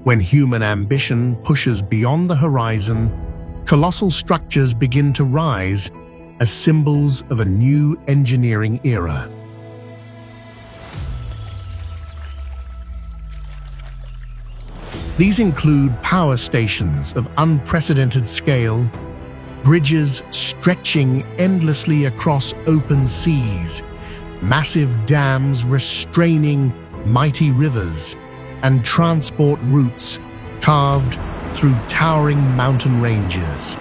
When human ambition pushes beyond the horizon, colossal structures begin to rise as symbols of a new engineering era. These include power stations of unprecedented scale, bridges stretching endlessly across open seas, massive dams restraining mighty rivers, and transport routes carved through towering mountain ranges.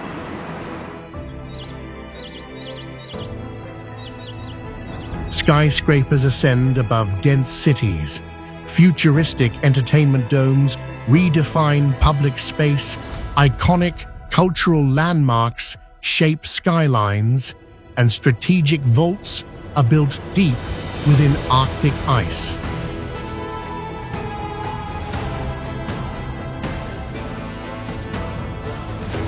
Skyscrapers ascend above dense cities. Futuristic entertainment domes redefine public space. Iconic cultural landmarks shape skylines, and strategic vaults are built deep within Arctic ice.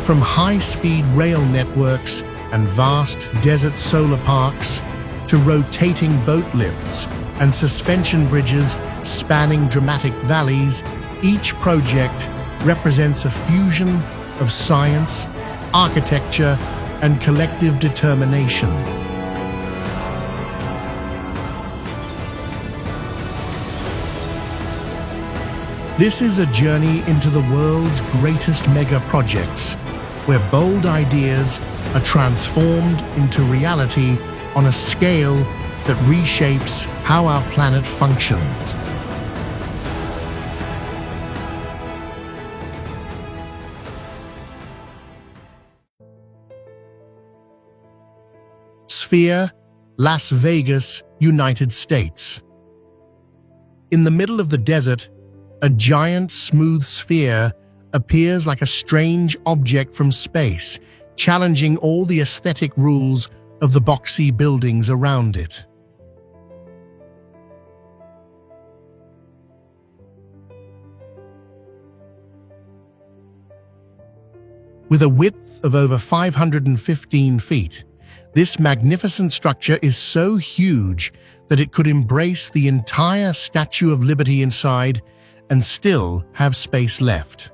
From high-speed rail networks and vast desert solar parks to rotating boat lifts and suspension bridges spanning dramatic valleys, each project represents a fusion of science, architecture, and collective determination. This is a journey into the world's greatest mega projects, where bold ideas are transformed into reality on a scale that reshapes how our planet functions. Sphere, Las Vegas, United States. In the middle of the desert, a giant smooth sphere appears like a strange object from space, challenging all the aesthetic rules of the boxy buildings around it. With a width of over 515 feet, this magnificent structure is so huge that it could embrace the entire Statue of Liberty inside and still have space left.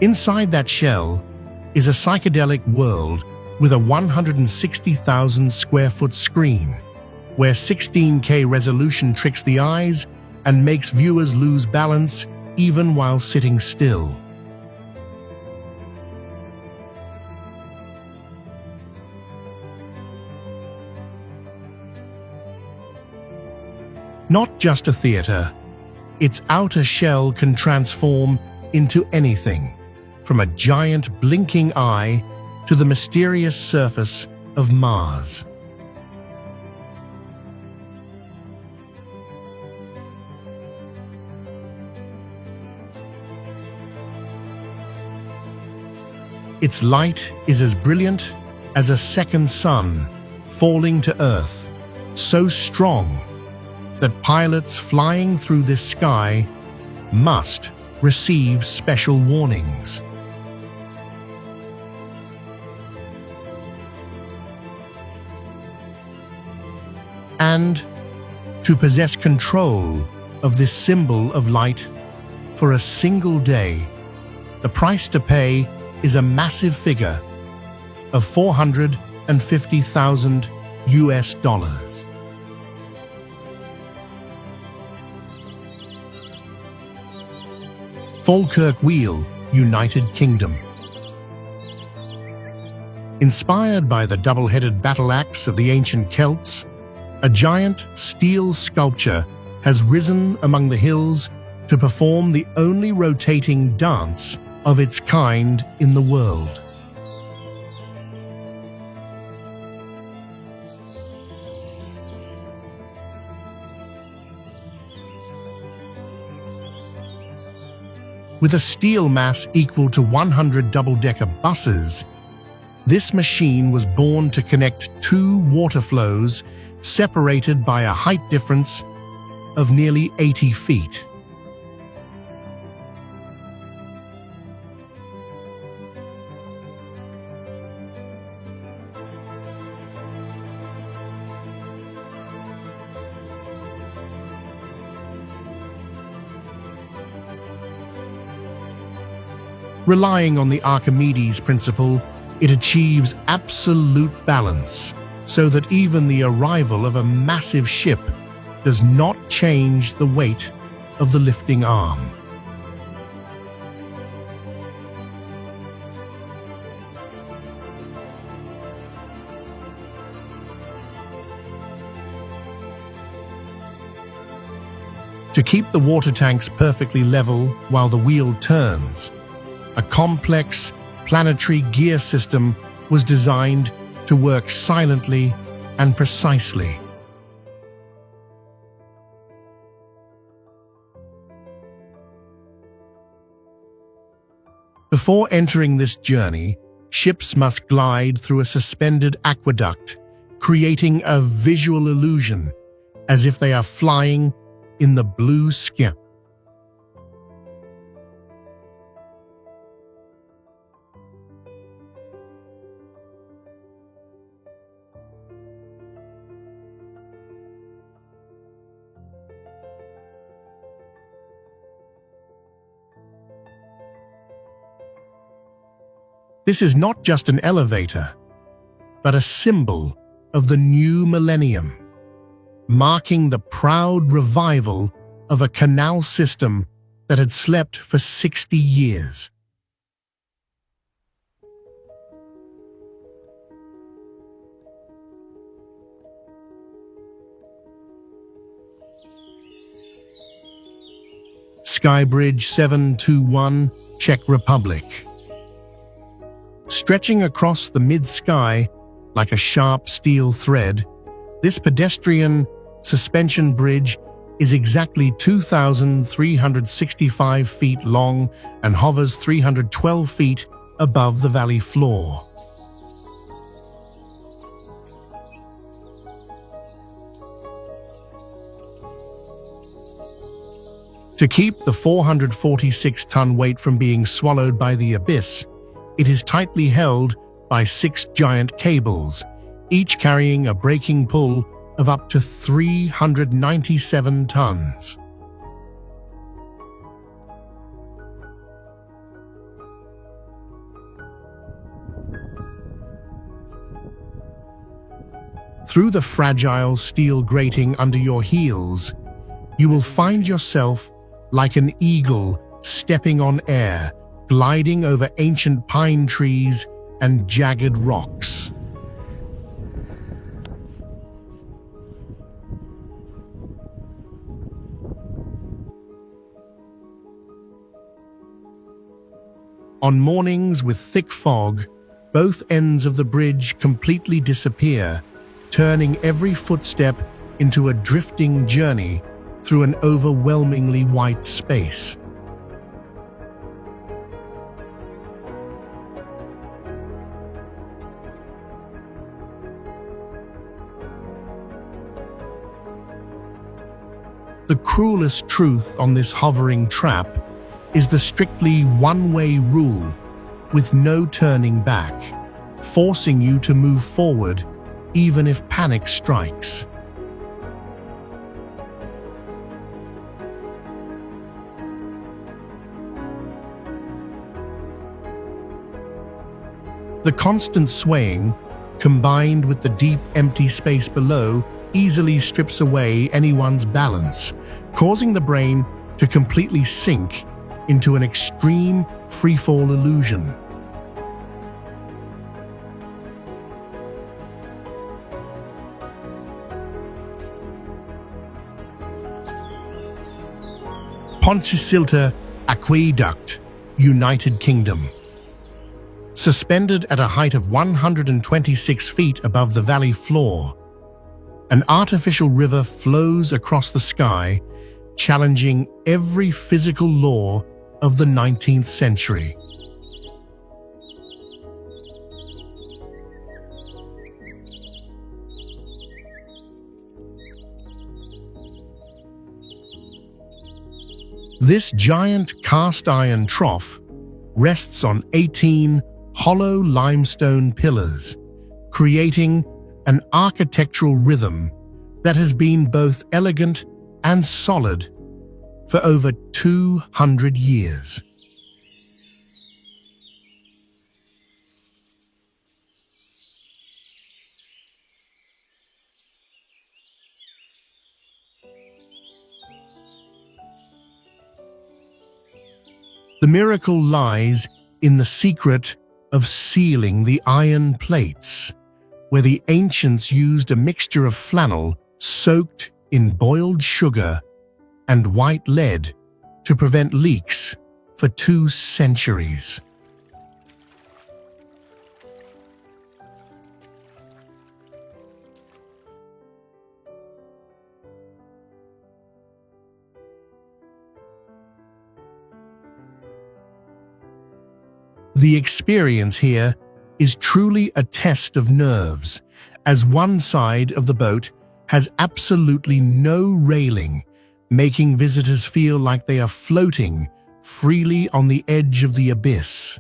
Inside that shell is a psychedelic world with a 160,000 square foot screen, where 16K resolution tricks the eyes and makes viewers lose balance even while sitting still. Not just a theater, its outer shell can transform into anything, from a giant blinking eye to the mysterious surface of Mars. Its light is as brilliant as a second sun falling to Earth, so strong that pilots flying through this sky must receive special warnings. And to possess control of this symbol of light for a single day, the price to pay is a massive figure of $450,000 US. Falkirk Wheel, United Kingdom. Inspired by the double-headed battle axe of the ancient Celts, a giant steel sculpture has risen among the hills to perform the only rotating dance of its kind in the world. With a steel mass equal to 100 double-decker buses, this machine was born to connect two water flows separated by a height difference of nearly 80 feet. Relying on the Archimedes principle, it achieves absolute balance, so that even the arrival of a massive ship does not change the weight of the lifting arm. To keep the water tanks perfectly level while the wheel turns, a complex planetary gear system was designed to work silently and precisely. Before entering this journey, ships must glide through a suspended aqueduct, creating a visual illusion as if they are flying in the blue sky. This is not just an elevator, but a symbol of the new millennium, marking the proud revival of a canal system that had slept for 60 years. Skybridge 721, Czech Republic. Stretching across the mid-sky like a sharp steel thread, this pedestrian suspension bridge is exactly 2,365 feet long and hovers 312 feet above the valley floor. To keep the 446-ton weight from being swallowed by the abyss, it is tightly held by 6 giant cables, each carrying a braking pull of up to 397 tons. Through the fragile steel grating under your heels, you will find yourself like an eagle stepping on air, gliding over ancient pine trees and jagged rocks. On mornings with thick fog, both ends of the bridge completely disappear, turning every footstep into a drifting journey through an overwhelmingly white space. The cruelest truth on this hovering trap is the strictly one-way rule with no turning back, forcing you to move forward even if panic strikes. The constant swaying, combined with the deep empty space below, easily strips away anyone's balance, causing the brain to completely sink into an extreme freefall illusion. Pontcysyllte Aqueduct, United Kingdom. Suspended at a height of 126 feet above the valley floor, an artificial river flows across the sky, challenging every physical law of the 19th century. This giant cast-iron trough rests on 18 hollow limestone pillars, creating an architectural rhythm that has been both elegant and solid for over 200 years. The miracle lies in the secret of sealing the iron plates, where the ancients used a mixture of flannel soaked in boiled sugar and white lead to prevent leaks for 2 centuries. The experience here is truly a test of nerves, as one side of the boat has absolutely no railing, making visitors feel like they are floating freely on the edge of the abyss.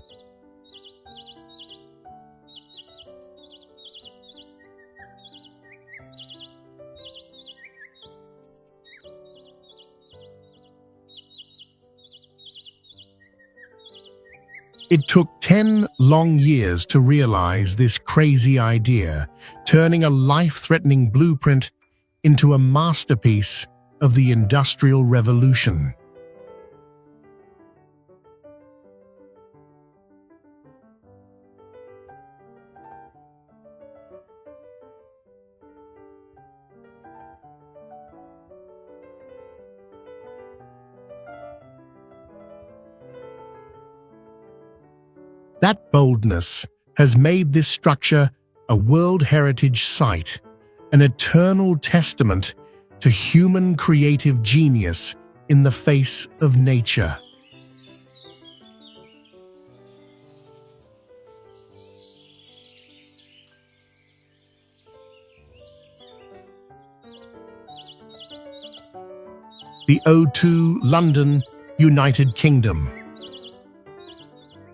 It took 10 long years to realize this crazy idea, turning a life-threatening blueprint into a masterpiece of the Industrial Revolution. That boldness has made this structure a World Heritage Site, an eternal testament to human creative genius in the face of nature. The O2 London, United Kingdom.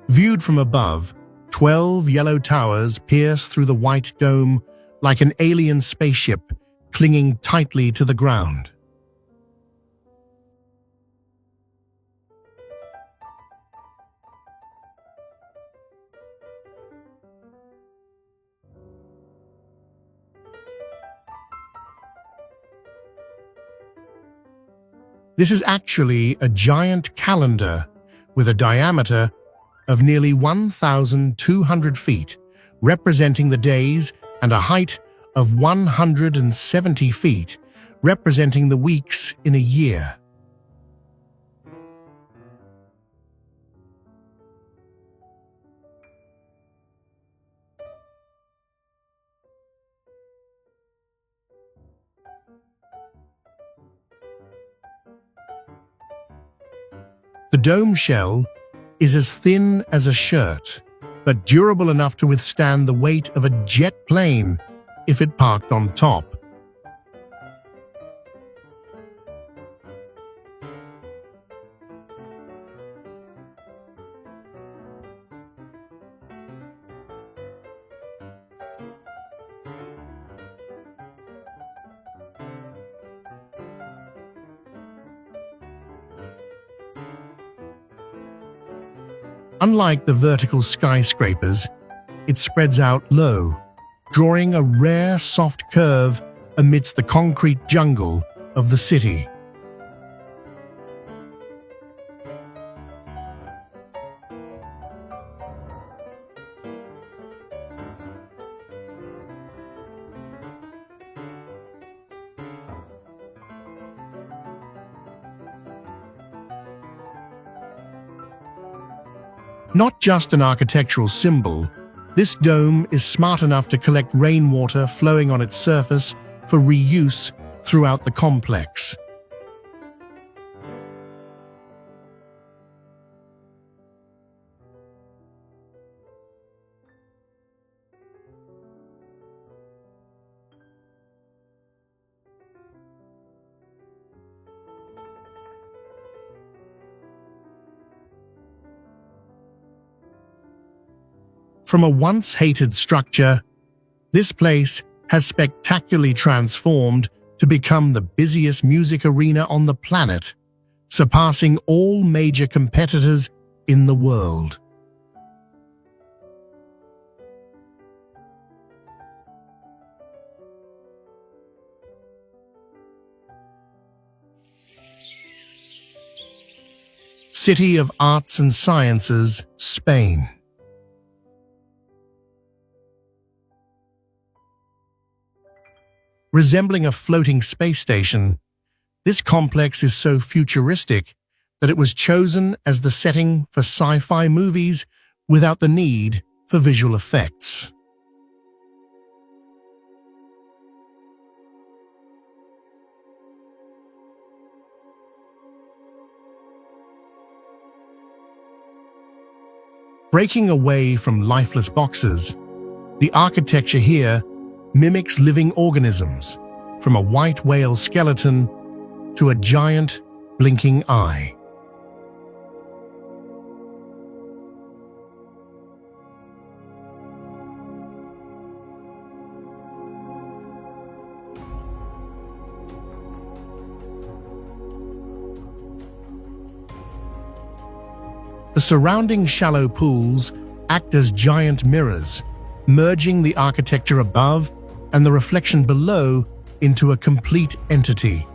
Viewed from above, 12 yellow towers pierce through the white dome like an alien spaceship clinging tightly to the ground. This is actually a giant calendar with a diameter of nearly 1,200 feet, representing the days, and a height of 170 feet, representing the weeks in a year. The dome shell is as thin as a shirt, but durable enough to withstand the weight of a jet plane if it parked on top. Unlike the vertical skyscrapers, it spreads out low, drawing a rare soft curve amidst the concrete jungle of the city. Not just an architectural symbol, this dome is smart enough to collect rainwater flowing on its surface for reuse throughout the complex. From a once-hated structure, this place has spectacularly transformed to become the busiest music arena on the planet, surpassing all major competitors in the world. City of Arts and Sciences, Spain. Resembling a floating space station, this complex is so futuristic that it was chosen as the setting for sci-fi movies without the need for visual effects. Breaking away from lifeless boxes, the architecture here mimics living organisms, from a white whale skeleton to a giant blinking eye. The surrounding shallow pools act as giant mirrors, merging the architecture above and the reflection below into a complete entity.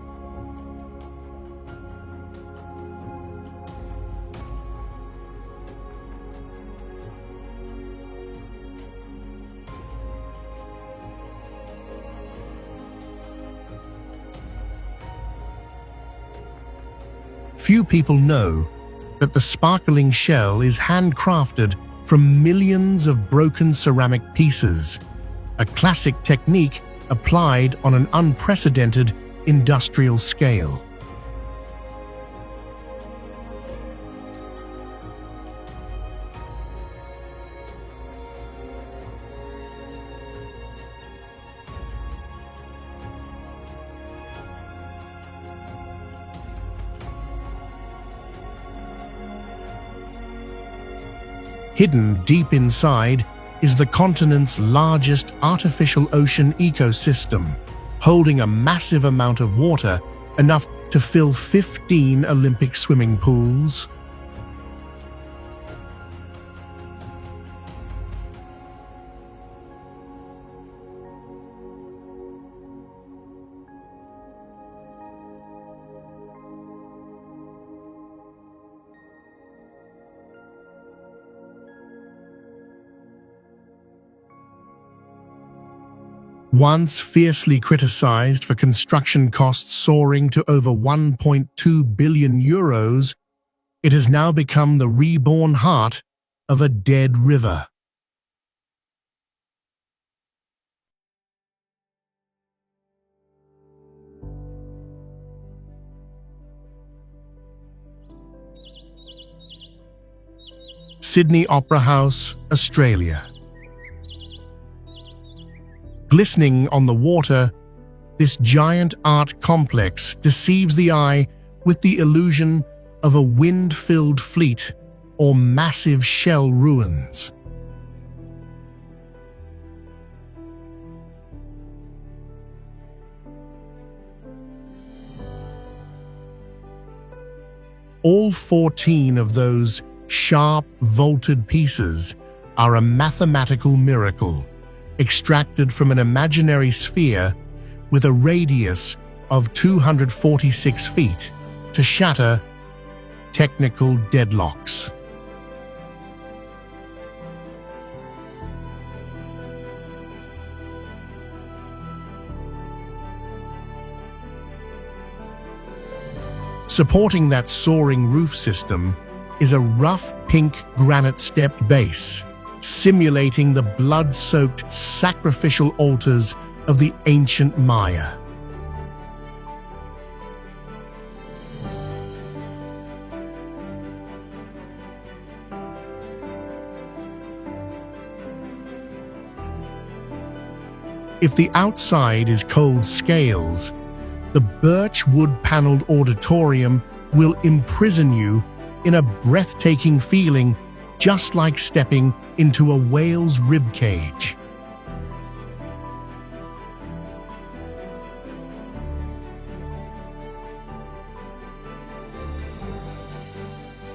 Few people know that the sparkling shell is handcrafted from millions of broken ceramic pieces, a classic technique applied on an unprecedented industrial scale. Hidden deep inside is the continent's largest artificial ocean ecosystem, holding a massive amount of water, enough to fill 15 Olympic swimming pools. Once fiercely criticized for construction costs soaring to over 1.2 billion euros, it has now become the reborn heart of a dead river. Sydney Opera House, Australia. Glistening on the water, this giant art complex deceives the eye with the illusion of a wind-filled fleet or massive shell ruins. All 14 of those sharp, vaulted pieces are a mathematical miracle, extracted from an imaginary sphere with a radius of 246 feet to shatter technical deadlocks. Supporting that soaring roof system is a rough pink granite-stepped base, simulating the blood-soaked sacrificial altars of the ancient Maya. If the outside is cold scales, the birch wood-paneled auditorium will imprison you in a breathtaking feeling, just like stepping into a whale's ribcage.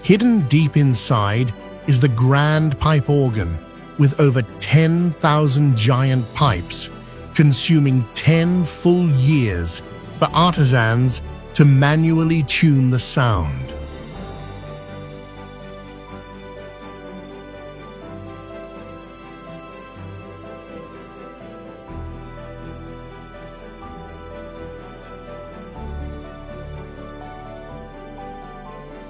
Hidden deep inside is the grand pipe organ, with over 10,000 giant pipes, consuming 10 full years for artisans to manually tune the sound.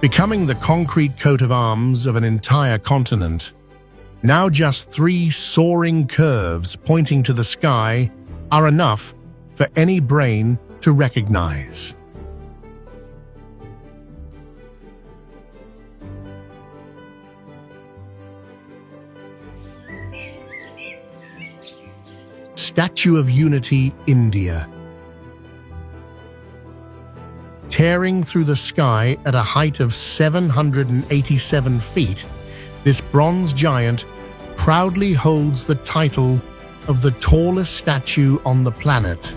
becoming the concrete coat of arms of an entire continent. Now just 3 soaring curves pointing to the sky are enough for any brain to recognize. Statue of Unity, India. Tearing through the sky at a height of 787 feet, this bronze giant proudly holds the title of the tallest statue on the planet,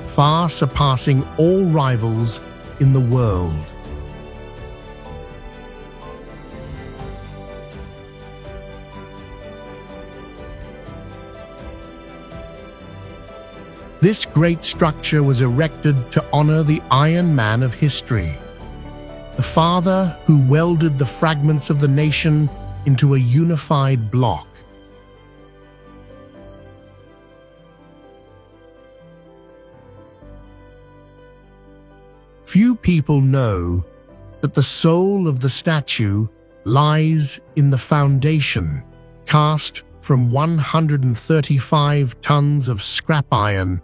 far surpassing all rivals in the world. This great structure was erected to honor the Iron Man of history, the father who welded the fragments of the nation into a unified block. Few people know that the soul of the statue lies in the foundation, cast from 135 tons of scrap iron,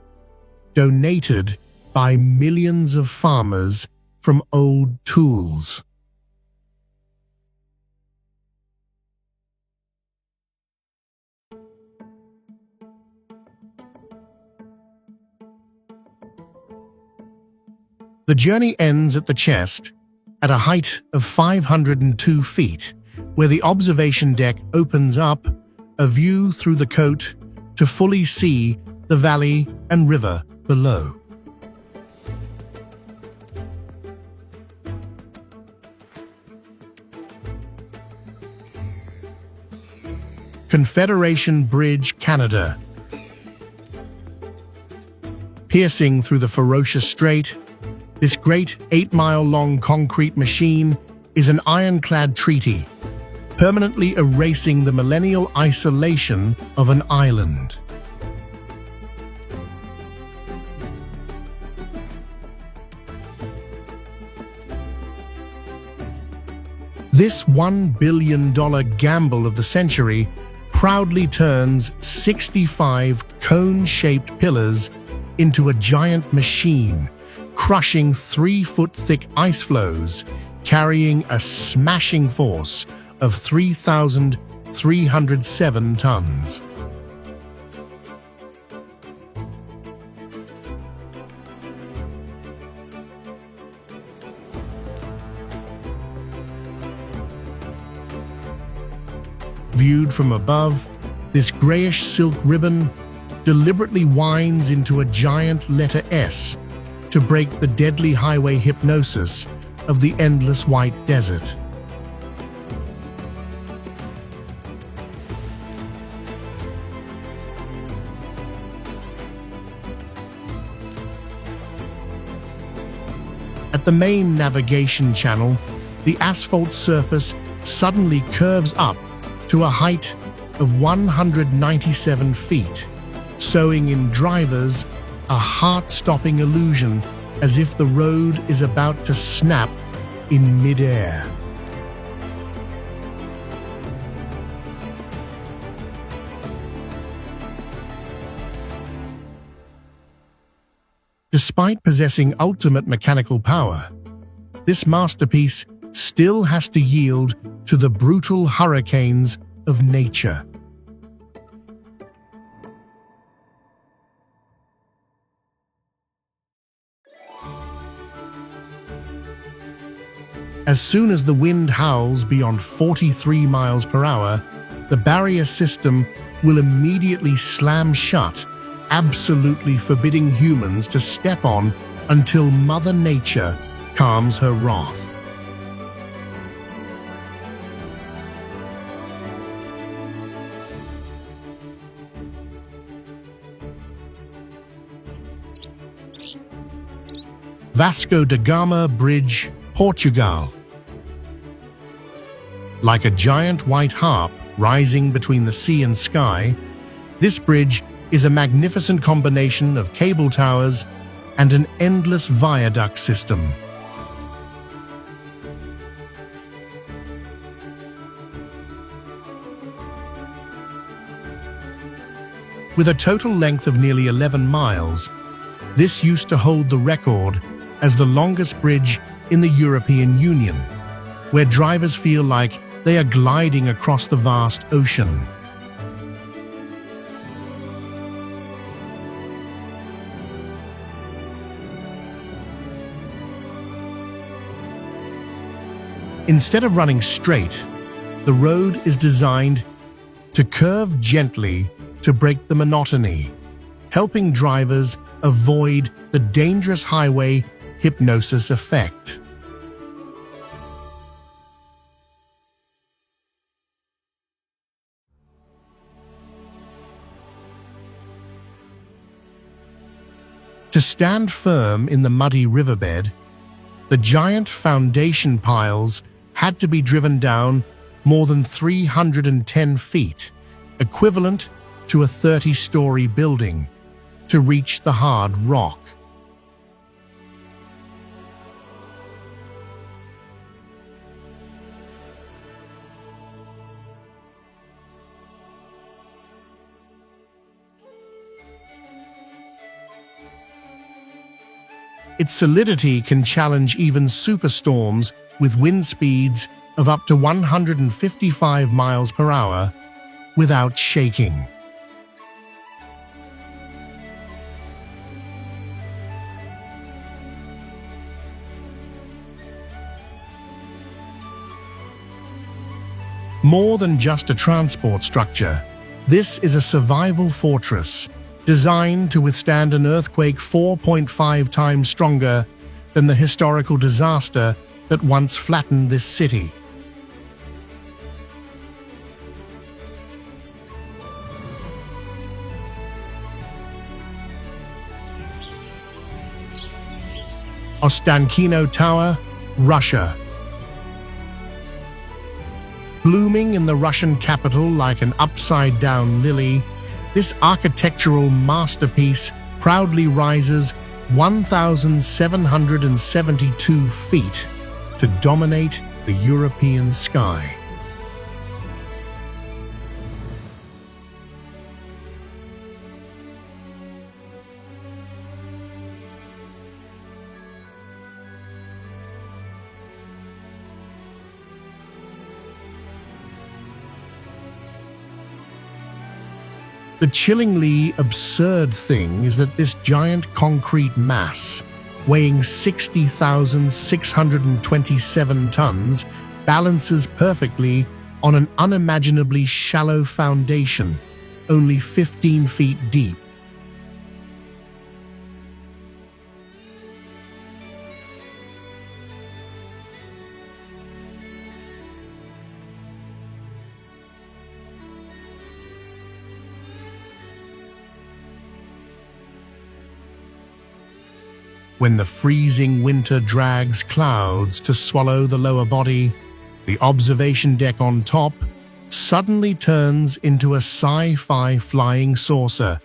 donated by millions of farmers from old tools. The journey ends at the chest, at a height of 502 feet, where the observation deck opens up a view through the coat to fully see the valley and river below. Confederation Bridge, Canada. Piercing through the ferocious strait, this great 8-mile-long concrete machine is an ironclad treaty, permanently erasing the millennial isolation of an island. This $1 billion gamble of the century proudly turns 65 cone-shaped pillars into a giant machine, crushing 3-foot-thick ice floes, carrying a smashing force of 3,307 tons. Viewed from above, this grayish silk ribbon deliberately winds into a giant letter S to break the deadly highway hypnosis of the endless white desert. At the main navigation channel, the asphalt surface suddenly curves up to a height of 197 feet, showing in drivers a heart-stopping illusion as if the road is about to snap in mid-air. Despite possessing ultimate mechanical power, this masterpiece still has to yield to the brutal hurricanes of nature. As soon as the wind howls beyond 43 miles per hour, the barrier system will immediately slam shut, absolutely forbidding humans to step on until Mother Nature calms her wrath. Vasco da Gama Bridge, Portugal. Like a giant white harp rising between the sea and sky, this bridge is a magnificent combination of cable towers and an endless viaduct system. With a total length of nearly 11 miles, this used to hold the record as the longest bridge in the European Union, where drivers feel like they are gliding across the vast ocean. Instead of running straight, the road is designed to curve gently to break the monotony, helping drivers avoid the dangerous highway hypnosis effect. To stand firm in the muddy riverbed, the giant foundation piles had to be driven down more than 310 feet, equivalent to a 30-story building, to reach the hard rock. Its solidity can challenge even superstorms with wind speeds of up to 155 miles per hour without shaking. More than just a transport structure, this is a survival fortress designed to withstand an earthquake 4.5 times stronger than the historical disaster that once flattened this city. Ostankino Tower, Russia. Blooming in the Russian capital like an upside-down lily, this architectural masterpiece proudly rises 1,772 feet to dominate the European sky. The chillingly absurd thing is that this giant concrete mass, weighing 60,627 tons, balances perfectly on an unimaginably shallow foundation, only 15 feet deep. When the freezing winter drags clouds to swallow the lower body, the observation deck on top suddenly turns into a sci-fi flying saucer,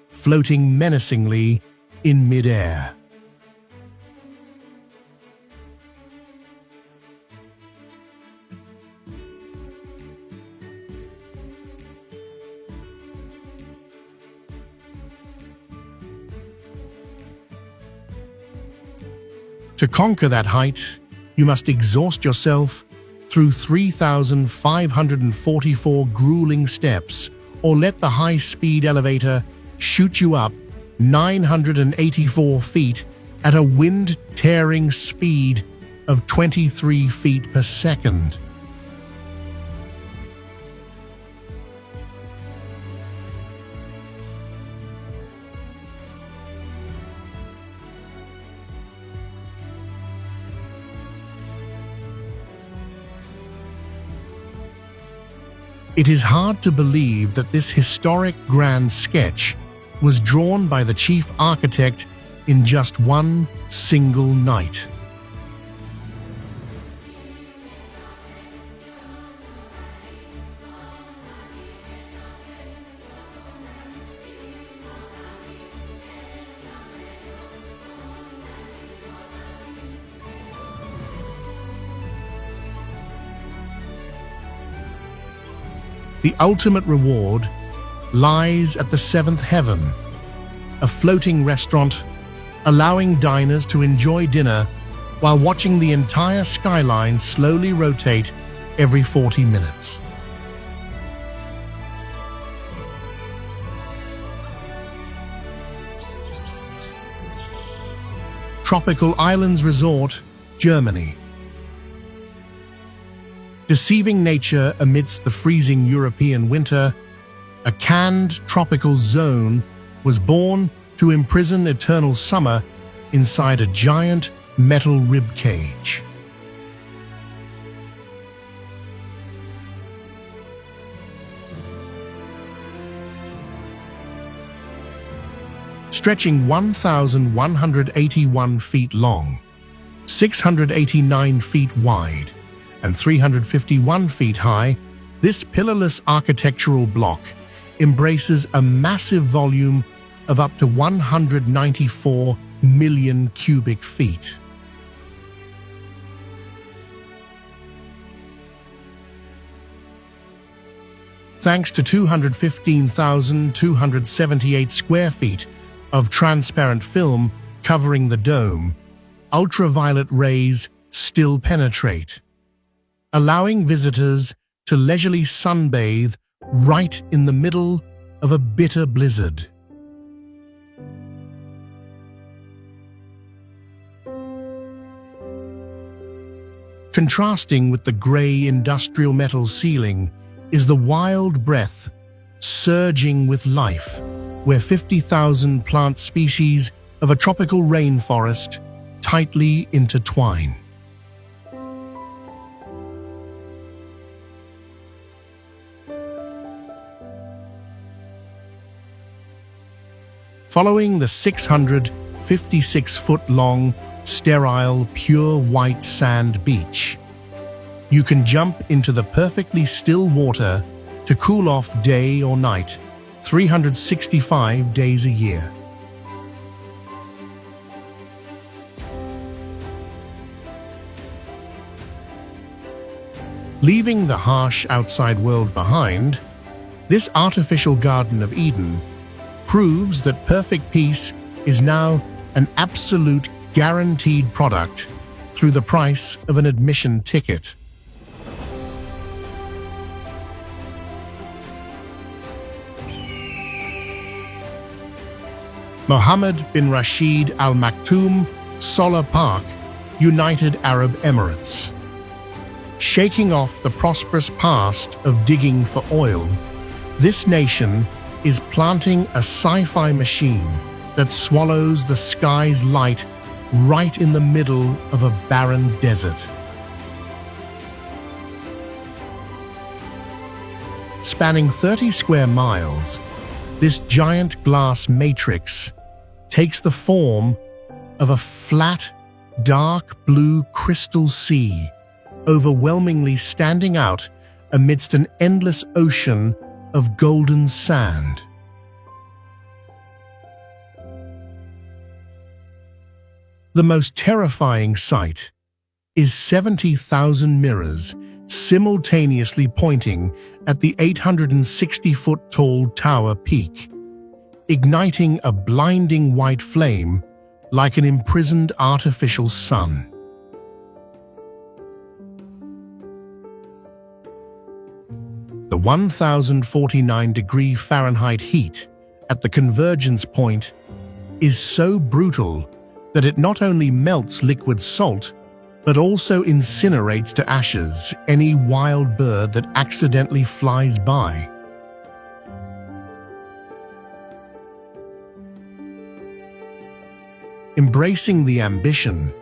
floating menacingly in mid-air. To conquer that height, you must exhaust yourself through 3,544 grueling steps, or let the high-speed elevator shoot you up 984 feet at a wind-tearing speed of 23 feet per second. It is hard to believe that this historic grand sketch was drawn by the chief architect in just one single night. The ultimate reward lies at the seventh heaven, a floating restaurant allowing diners to enjoy dinner while watching the entire skyline slowly rotate every 40 minutes. Tropical Islands Resort, Germany. Deceiving nature amidst the freezing European winter, a canned tropical zone was born to imprison eternal summer inside a giant metal rib cage. Stretching 1,181 feet long, 689 feet wide, and 351 feet high, this pillarless architectural block embraces a massive volume of up to 194 million cubic feet. Thanks to 215,278 square feet of transparent film covering the dome, ultraviolet rays still penetrate, allowing visitors to leisurely sunbathe right in the middle of a bitter blizzard. Contrasting with the grey industrial metal ceiling is the wild breath surging with life, where 50,000 plant species of a tropical rainforest tightly intertwine. Following the 656-foot-long, sterile, pure white sand beach, you can jump into the perfectly still water to cool off day or night, 365 days a year. Leaving the harsh outside world behind, this artificial Garden of Eden proves that perfect peace is now an absolute guaranteed product through the price of an admission ticket. Mohammed bin Rashid Al Maktoum Solar Park, United Arab Emirates. Shaking off the prosperous past of digging for oil, this nation is planting a sci-fi machine that swallows the sky's light right in the middle of a barren desert. Spanning 30 square miles, this giant glass matrix takes the form of a flat, dark blue crystal sea, overwhelmingly standing out amidst an endless ocean of golden sand. The most terrifying sight is 70,000 mirrors simultaneously pointing at the 860-foot-tall tower peak, igniting a blinding white flame like an imprisoned artificial sun. The 1,049-degree Fahrenheit heat at the convergence point is so brutal that it not only melts liquid salt, but also incinerates to ashes any wild bird that accidentally flies by. Embracing the ambition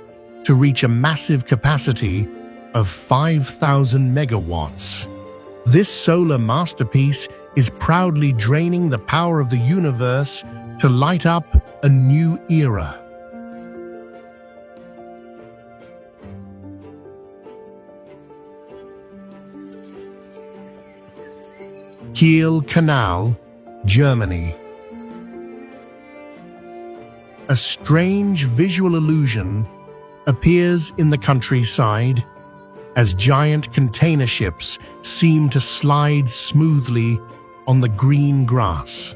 to reach a massive capacity of 5,000 megawatts, this solar masterpiece is proudly draining the power of the universe to light up a new era. Kiel Canal, Germany. A strange visual illusion appears in the countryside as giant container ships seem to slide smoothly on the green grass.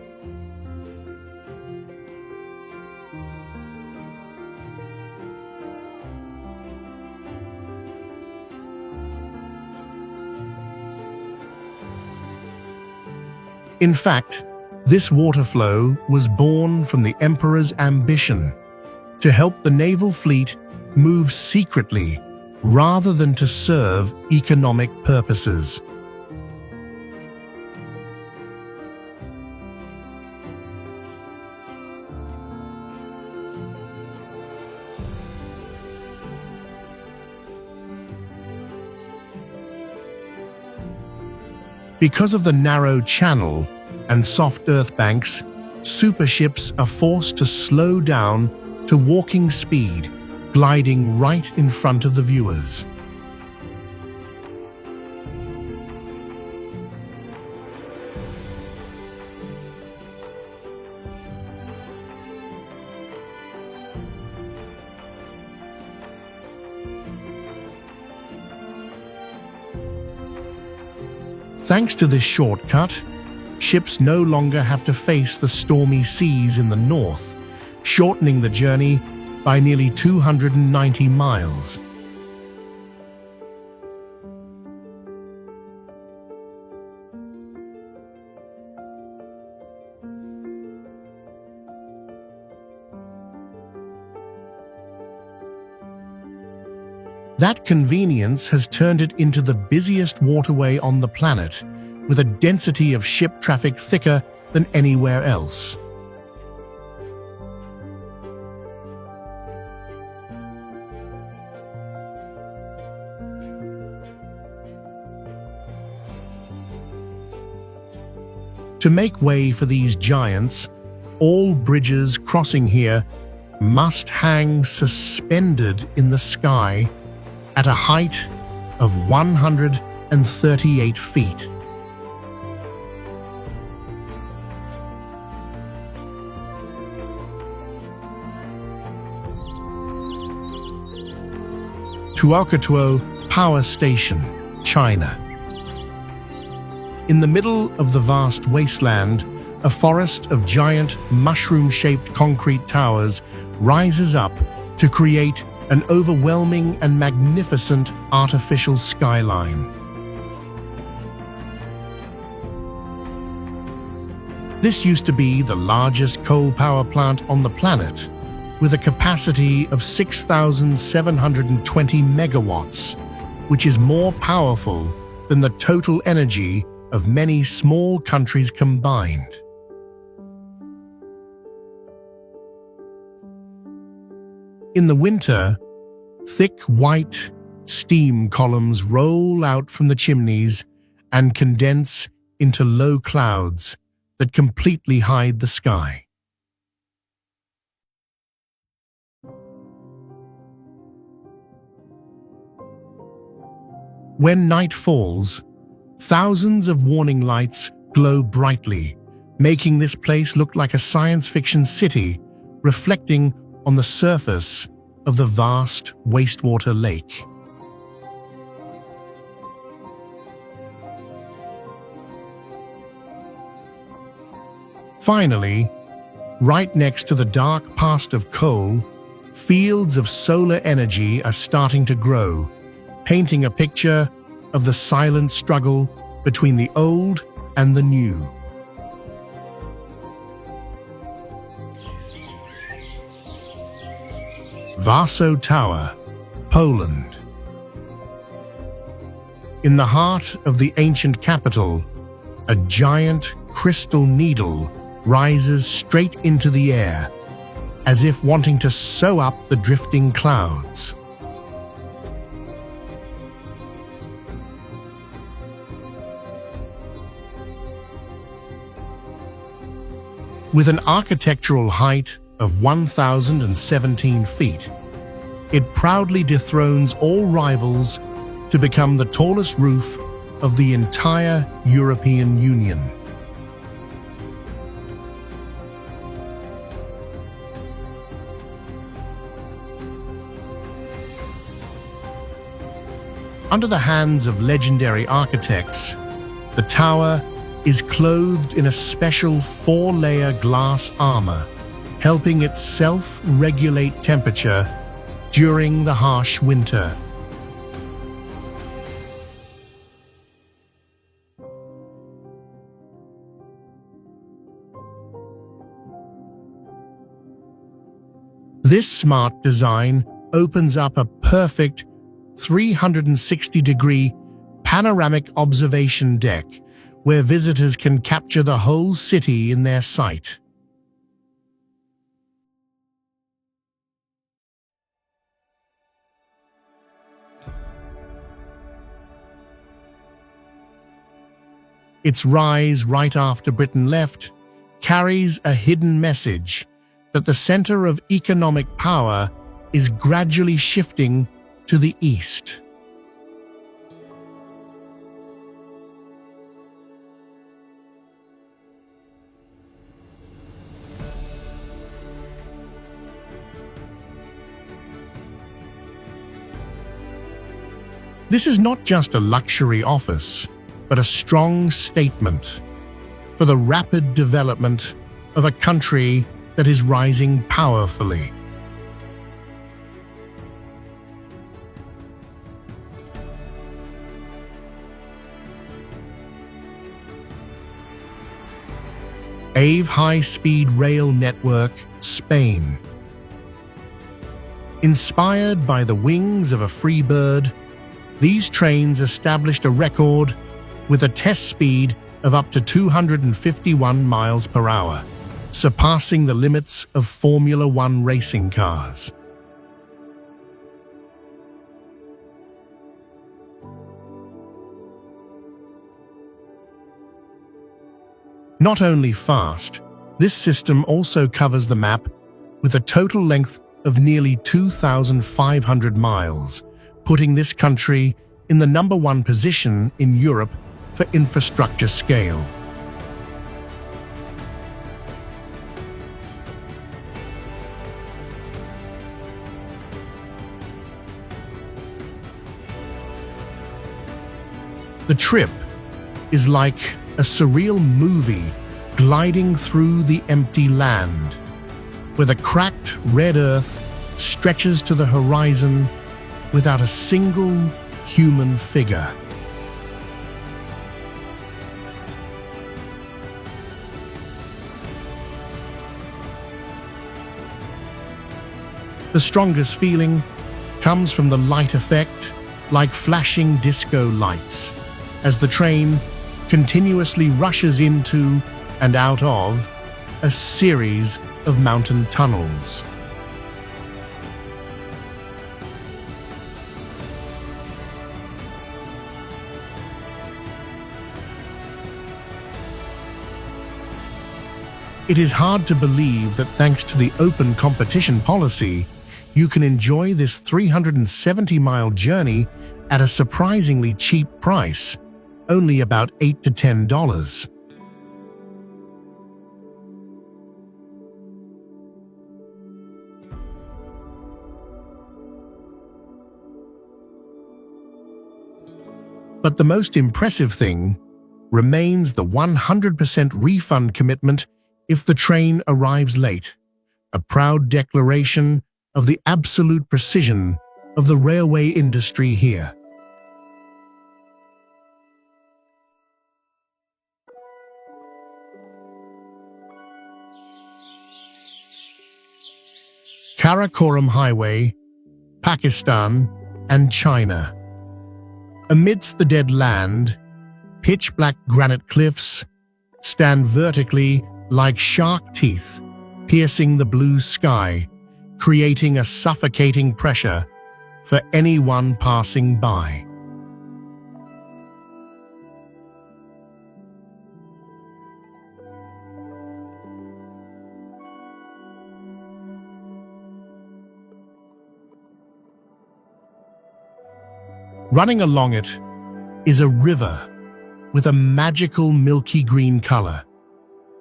In fact, this water flow was born from the emperor's ambition to help the naval fleet move secretly rather than to serve economic purposes. Because of the narrow channel and soft earth banks, superships are forced to slow down to walking speed, gliding right in front of the viewers. Thanks to this shortcut, ships no longer have to face the stormy seas in the north, shortening the journey by nearly 290 miles. That convenience has turned it into the busiest waterway on the planet, with a density of ship traffic thicker than anywhere else. To make way for these giants, all bridges crossing here must hang suspended in the sky at a height of 138 feet. Tuoquatuo Power Station, China. In the middle of the vast wasteland, a forest of giant mushroom-shaped concrete towers rises up to create an overwhelming and magnificent artificial skyline. This used to be the largest coal power plant on the planet, with a capacity of 6,720 megawatts, which is more powerful than the total energy of many small countries combined. In the winter, thick white steam columns roll out from the chimneys and condense into low clouds that completely hide the sky. When night falls, thousands of warning lights glow brightly, making this place look like a science fiction city, reflecting on the surface of the vast wastewater lake. Finally, right next to the dark past of coal, fields of solar energy are starting to grow, painting a picture of the silent struggle between the old and the new. Warsaw Tower, Poland. In the heart of the ancient capital, a giant crystal needle rises straight into the air, as if wanting to sew up the drifting clouds. With an architectural height of 1,017 feet, it proudly dethrones all rivals to become the tallest roof of the entire European Union. Under the hands of legendary architects, the tower is clothed in a special 4-layer glass armor, helping it self-regulate temperature during the harsh winter. This smart design opens up a perfect 360-degree panoramic observation deck where visitors can capture the whole city in their sight. Its rise right after Britain left carries a hidden message that the center of economic power is gradually shifting to the east. This is not just a luxury office, but a strong statement for the rapid development of a country that is rising powerfully. AVE High-Speed Rail Network, Spain. Inspired by the wings of a free bird, these trains established a record with a test speed of up to 251 miles per hour, surpassing the limits of Formula One racing cars. Not only fast, this system also covers the map with a total length of nearly 2,500 miles, putting this country in the #1 position in Europe for infrastructure scale. The trip is like a surreal movie gliding through the empty land, where the cracked red earth stretches to the horizon without a single human figure. The strongest feeling comes from the light effect, like flashing disco lights, as the train continuously rushes into and out of a series of mountain tunnels. It is hard to believe that thanks to the open competition policy, you can enjoy this 370-mile journey at a surprisingly cheap price, only about $8 to $10. But the most impressive thing remains the 100% refund commitment if the train arrives late, a proud declaration of the absolute precision of the railway industry here. Karakoram Highway, Pakistan and China. Amidst the dead land, pitch-black granite cliffs stand vertically like shark teeth, piercing the blue sky, creating a suffocating pressure for anyone passing by. Running along it is a river with a magical milky green color,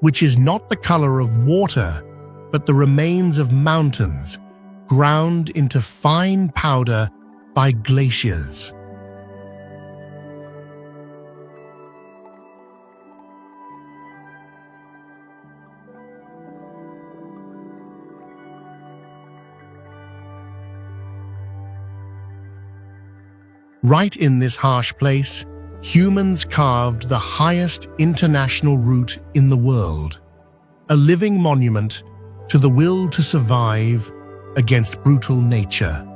which is not the color of water, but the remains of mountains ground into fine powder by glaciers. Right in this harsh place, humans carved the highest international route in the world, a living monument to the will to survive against brutal nature.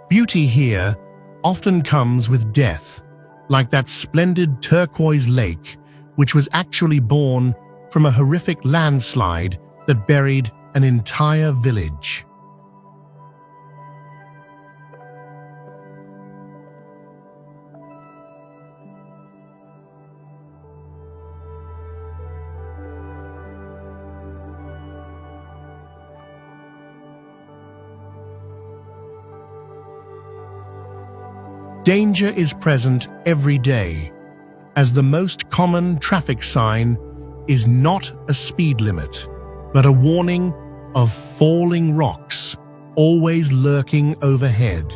Beauty here often comes with death, like that splendid turquoise lake, which was actually born from a horrific landslide that buried an entire village. Danger is present every day, as the most common traffic sign is not a speed limit, but a warning of falling rocks always lurking overhead.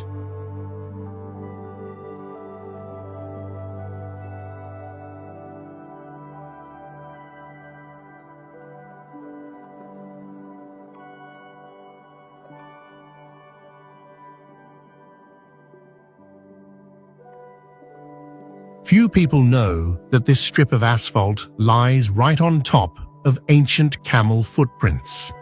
Few people know that this strip of asphalt lies right on top of ancient camel footprints,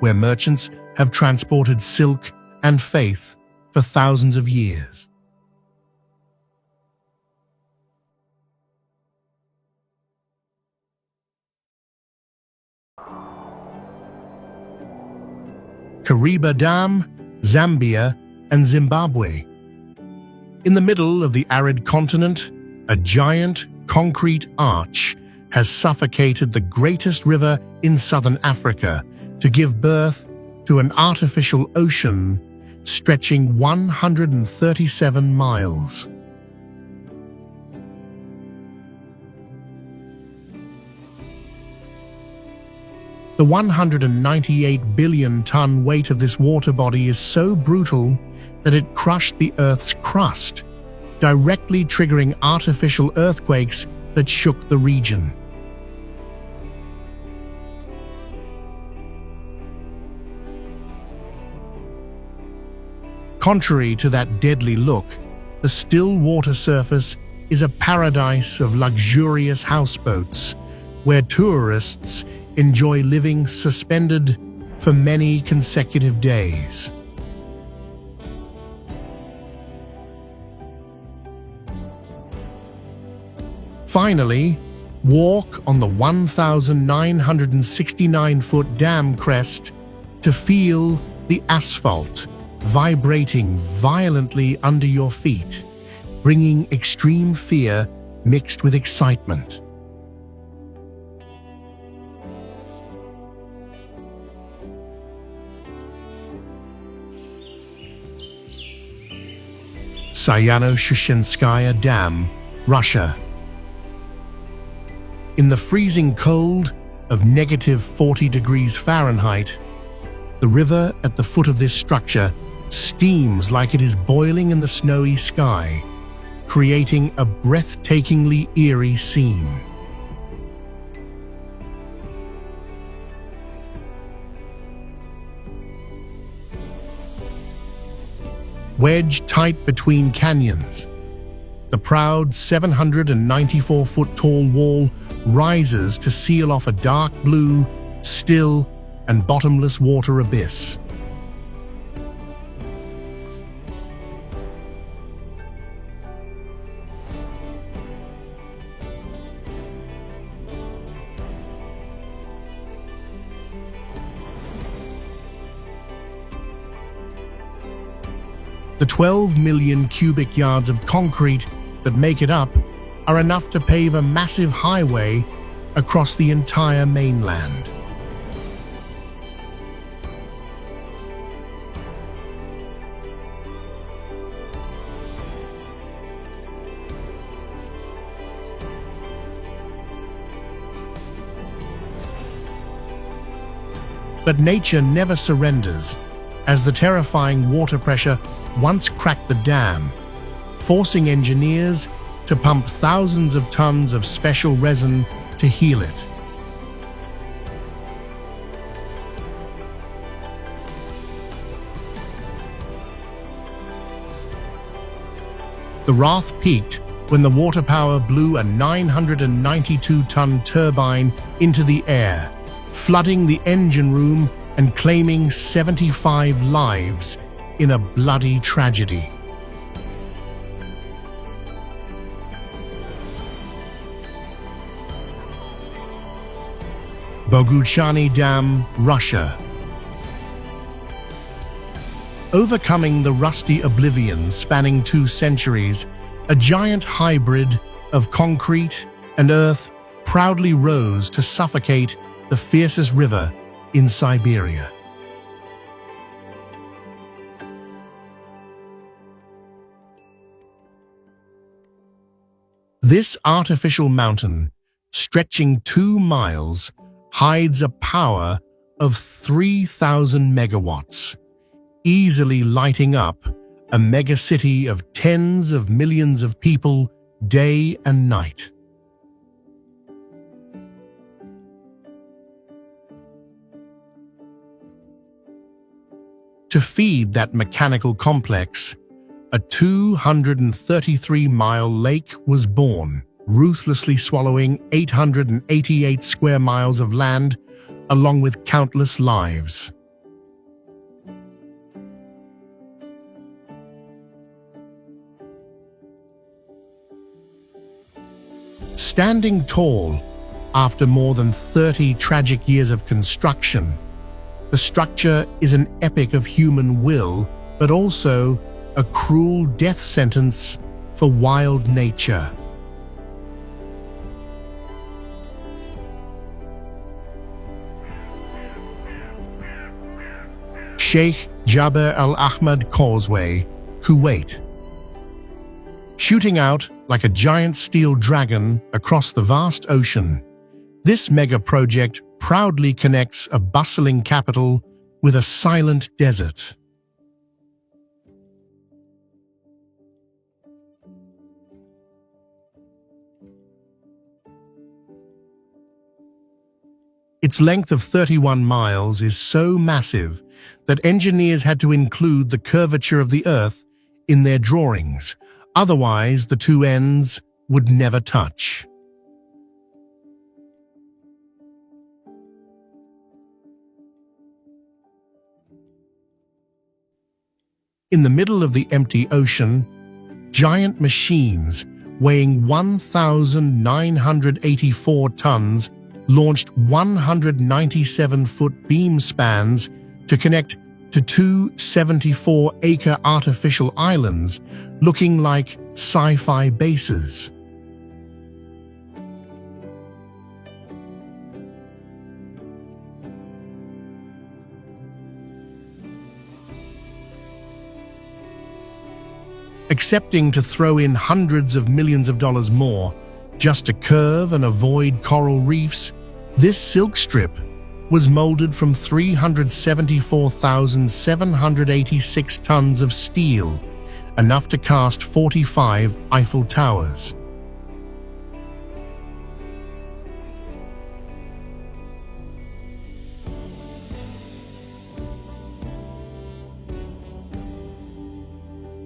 where merchants have transported silk and faith for thousands of years. Kariba Dam, Zambia, and Zimbabwe. In the middle of the arid continent, a giant concrete arch has suffocated the greatest river in southern Africa to give birth to an artificial ocean stretching 137 miles. The 198 billion-ton weight of this water body is so brutal that it crushed the Earth's crust, directly triggering artificial earthquakes that shook the region. Contrary to that deadly look, the still water surface is a paradise of luxurious houseboats, where tourists enjoy living suspended for many consecutive days. Finally, walk on the 1,969-foot dam crest to feel the asphalt vibrating violently under your feet, bringing extreme fear mixed with excitement. Sayano-Shushenskaya Dam, Russia. In the freezing cold of negative 40 degrees Fahrenheit, the river at the foot of this structure steams like it is boiling in the snowy sky, creating a breathtakingly eerie scene. Wedged tight between canyons, the proud 794-foot tall wall rises to seal off a dark blue, still, and bottomless water abyss. The 12 million cubic yards of concrete that make it up are enough to pave a massive highway across the entire mainland. But nature never surrenders, as the terrifying water pressure once cracked the dam, forcing engineers to pump thousands of tons of special resin to heal it. The wrath peaked when the water power blew a 992-ton turbine into the air, flooding the engine room and claiming 75 lives in a bloody tragedy. Boguchany Dam, Russia. Overcoming the rusty oblivion spanning 2 centuries, a giant hybrid of concrete and earth proudly rose to suffocate the fiercest river in Siberia. This artificial mountain, stretching 2 miles, hides a power of 3,000 megawatts, easily lighting up a megacity of tens of millions of people day and night. To feed that mechanical complex, a 233-mile lake was born, ruthlessly swallowing 888 square miles of land, along with countless lives. Standing tall after more than 30 tragic years of construction, the structure is an epic of human will, but also a cruel death sentence for wild nature. Sheikh Jabir Al Ahmed Causeway, Kuwait. Shooting out like a giant steel dragon across the vast ocean, this mega-project proudly connects a bustling capital with a silent desert. Its length of 31 miles is so massive that engineers had to include the curvature of the Earth in their drawings. Otherwise, the 2 ends would never touch. In the middle of the empty ocean, giant machines weighing 1,984 tons launched 197-foot beam spans to connect to 2 74-acre artificial islands looking like sci-fi bases. Accepting to throw in hundreds of millions of dollars more just to curve and avoid coral reefs, this silk strip was molded from 374,786 tons of steel, enough to cast 45 Eiffel Towers.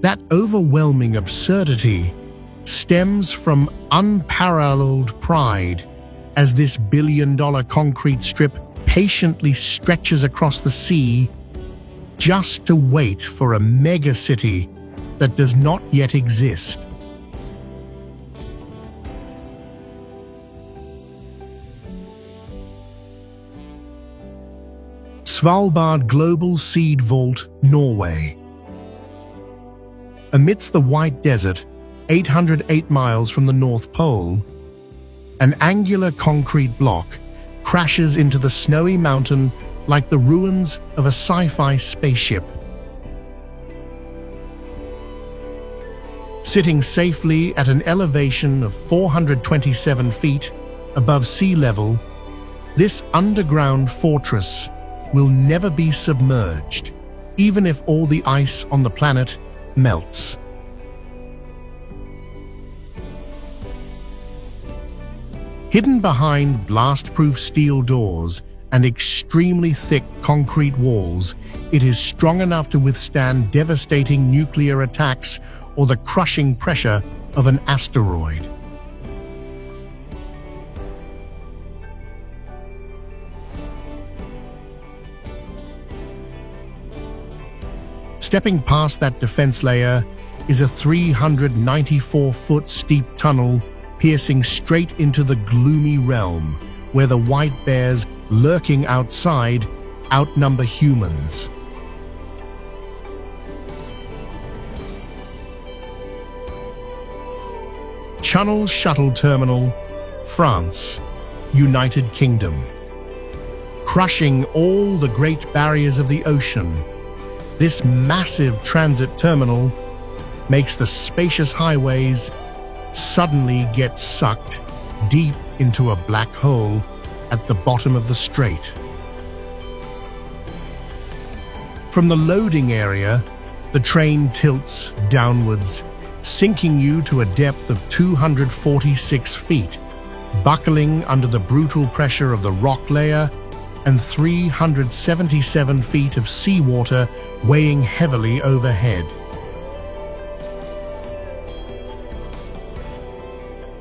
That overwhelming absurdity stems from unparalleled pride as this billion-dollar concrete strip patiently stretches across the sea just to wait for a megacity that does not yet exist. Svalbard Global Seed Vault, Norway. Amidst the white desert, 808 miles from the North Pole, an angular concrete block crashes into the snowy mountain like the ruins of a sci-fi spaceship. Sitting safely at an elevation of 427 feet above sea level, this underground fortress will never be submerged, even if all the ice on the planet melts. Hidden behind blast-proof steel doors and extremely thick concrete walls, it is strong enough to withstand devastating nuclear attacks or the crushing pressure of an asteroid. Stepping past that defense layer is a 394-foot steep tunnel piercing straight into the gloomy realm, where the white bears lurking outside outnumber humans. Channel Shuttle Terminal, France, United Kingdom. Crushing all the great barriers of the ocean, this massive transit terminal makes the spacious highways suddenly get sucked deep into a black hole at the bottom of the strait. From the loading area, the train tilts downwards, sinking you to a depth of 246 feet, buckling under the brutal pressure of the rock layer and 377 feet of seawater weighing heavily overhead.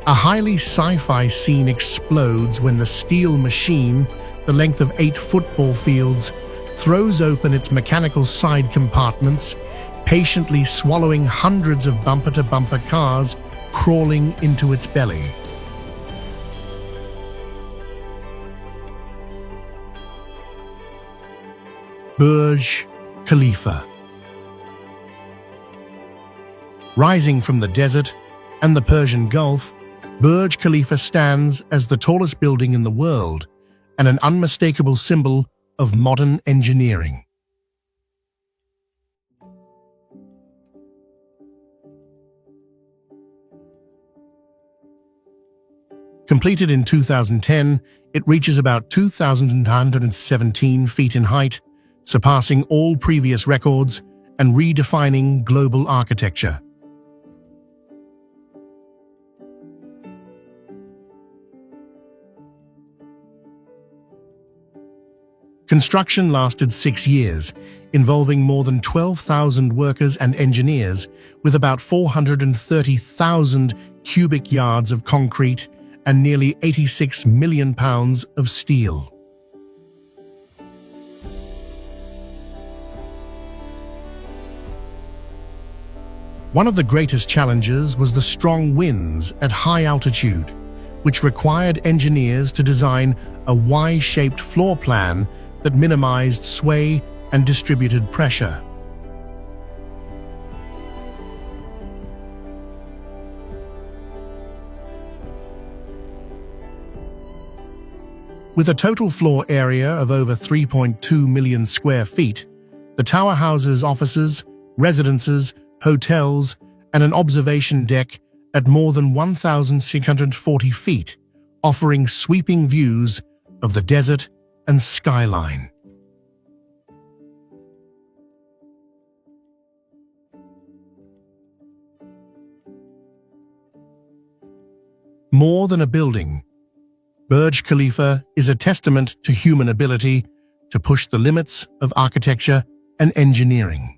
A highly sci-fi scene explodes when the steel machine, the length of 8 football fields, throws open its mechanical side compartments, patiently swallowing hundreds of bumper-to-bumper cars crawling into its belly. Burj Khalifa. Rising from the desert and the Persian Gulf, Burj Khalifa stands as the tallest building in the world and an unmistakable symbol of modern engineering. Completed in 2010, it reaches about 2,917 feet in height, surpassing all previous records and redefining global architecture. Construction lasted 6 years, involving more than 12,000 workers and engineers, with about 430,000 cubic yards of concrete and nearly 86 million pounds of steel. One of the greatest challenges was the strong winds at high altitude, which required engineers to design a Y-shaped floor plan that minimized sway and distributed pressure. With a total floor area of over 3.2 million square feet, the tower houses offices, residences, hotels, and an observation deck at more than 1,640 feet, offering sweeping views of the desert and skyline. More than a building, Burj Khalifa is a testament to human ability to push the limits of architecture and engineering.